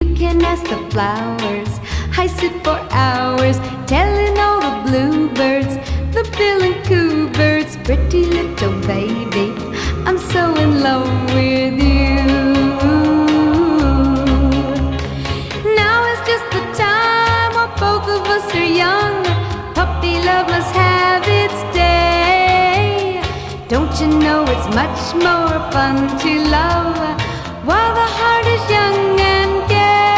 You can ask the flowers. I sit for hours telling all the bluebirds, the bill and coo birds, pretty little baby, I'm so in love with you. Now is just the time while both of us are young. Puppy love must have its day. Don't you know it's much more fun to love while the heart is young